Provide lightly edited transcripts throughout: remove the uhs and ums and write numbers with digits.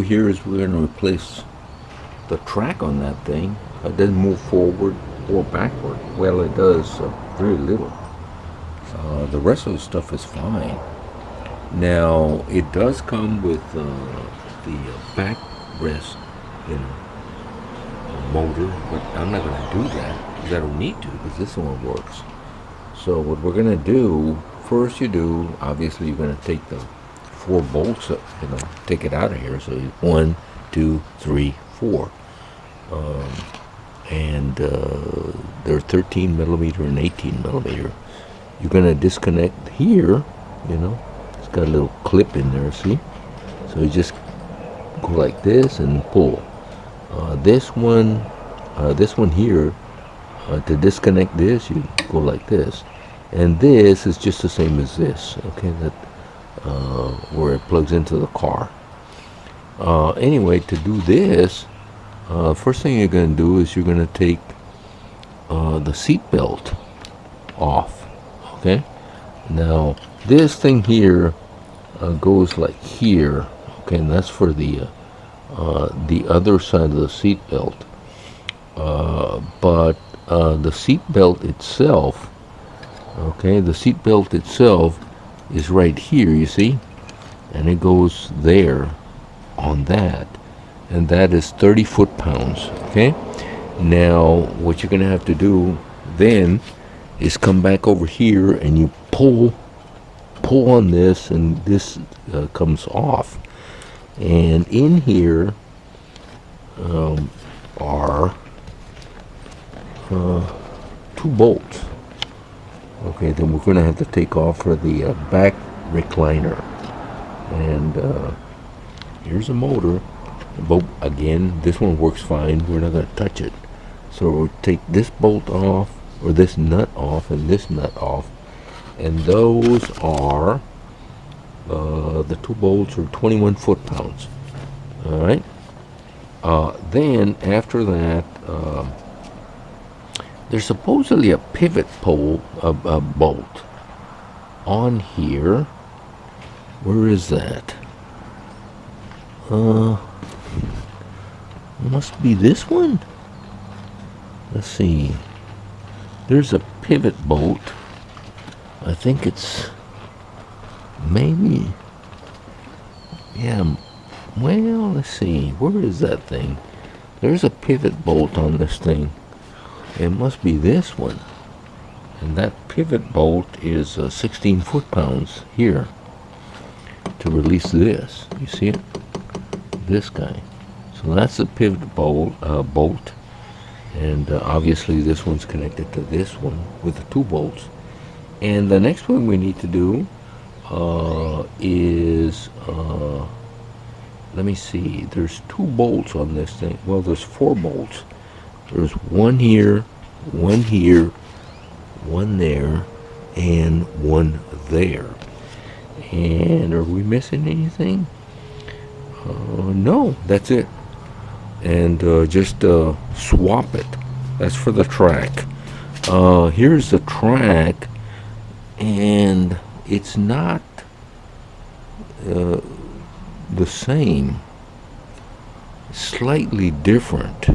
Here is we're going to replace the track on that thing. It doesn't move forward or backward. Well, it does very little. The rest of the stuff is fine. Now it does come with the backrest, you know, motor, but I'm not going to do that because I don't need to because this one works. So what we're going to do first, obviously you're going to take the four bolts, take it out of here. So 1, 2, 3, 4, and they're 13 millimeter and 18 millimeter. You're going to disconnect here. It's got a little clip in there. See? So you just go like this and pull. This one here. To disconnect this, you go like this, and this is just the same as this. Okay, that where it plugs into the car. Anyway, to do this, first thing you're going to do is you're going to take the seat belt off. Okay, now this thing here goes like here. Okay, and that's for the other side of the seat belt. But the seat belt itself, is right here, you see, and it goes there on that, and that is 30 foot-pounds. Okay, now what you're gonna have to do then is come back over here and you pull on this, and this comes off, and in here are 2 bolts. Okay, then we're going to have to take off for the back recliner. And here's a motor. But again, this one works fine. We're not going to touch it. So we'll take this bolt off, or this nut off, and this nut off. And those are, the 2 bolts are 21 foot-pounds. All right. Then after that, there's supposedly a pivot pole, a bolt on here. Where is that? Must be this one. Let's see. There's a pivot bolt. I think it's maybe. Yeah. Well, let's see. Where is that thing? There's a pivot bolt on this thing. It must be this one. And that pivot bolt is 16 foot-pounds here to release this. You see it? This guy. So that's the pivot bolt. And obviously this one's connected to this one with the 2 bolts. And the next one we need to do is, let me see, there's 2 bolts on this thing. Well, there's 4 bolts. There's one here, one there, and one there. And are we missing anything? No, that's it. And just swap it. That's for the track. Here's the track, and it's not the same. Slightly different.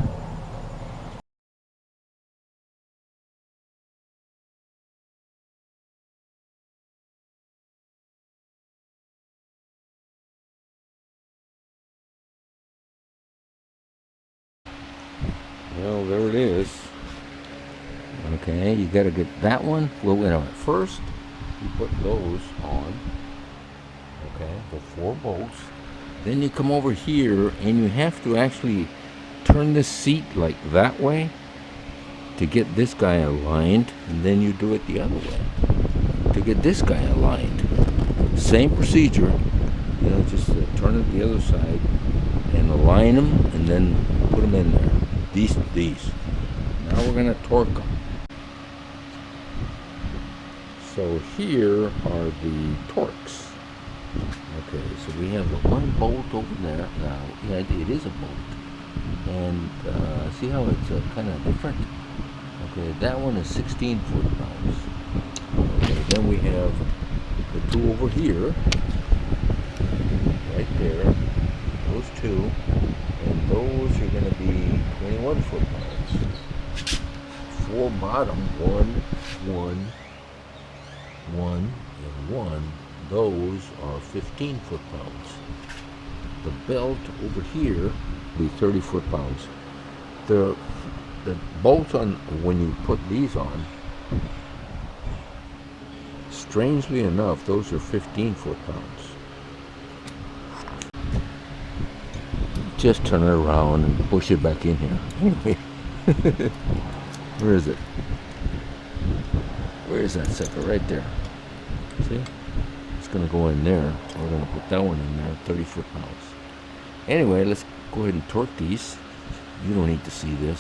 Well, there it is. Okay, you got to get that one. Well, wait a minute. First, you put those on. Okay, the 4 bolts. Then you come over here, and you have to actually turn this seat like that way to get this guy aligned, and then you do it the other way to get this guy aligned. Same procedure. Just turn it the other side and align them, and then put them in there. These. Now we're going to torque them. So here are the torques. Okay, so we have the 1 bolt over there. Now, yeah, it is a bolt. And see how it's kind of different? Okay, that one is 16 foot-pounds. Okay, then we have the 2 over here, right there. Those 2, and those are going to be 21 foot-pounds. 4 bottom, 1, 1, 1, and 1. Those are 15 foot-pounds. The belt over here will be 30 foot-pounds. The bolt on, when you put these on, strangely enough, those are 15 foot-pounds. Just turn it around and push it back in here. Anyway, where is it? Where is that sucker? Right there. See? It's going to go in there. We're going to put that one in there, 30 foot-pounds. Anyway, let's go ahead and torque these. You don't need to see this.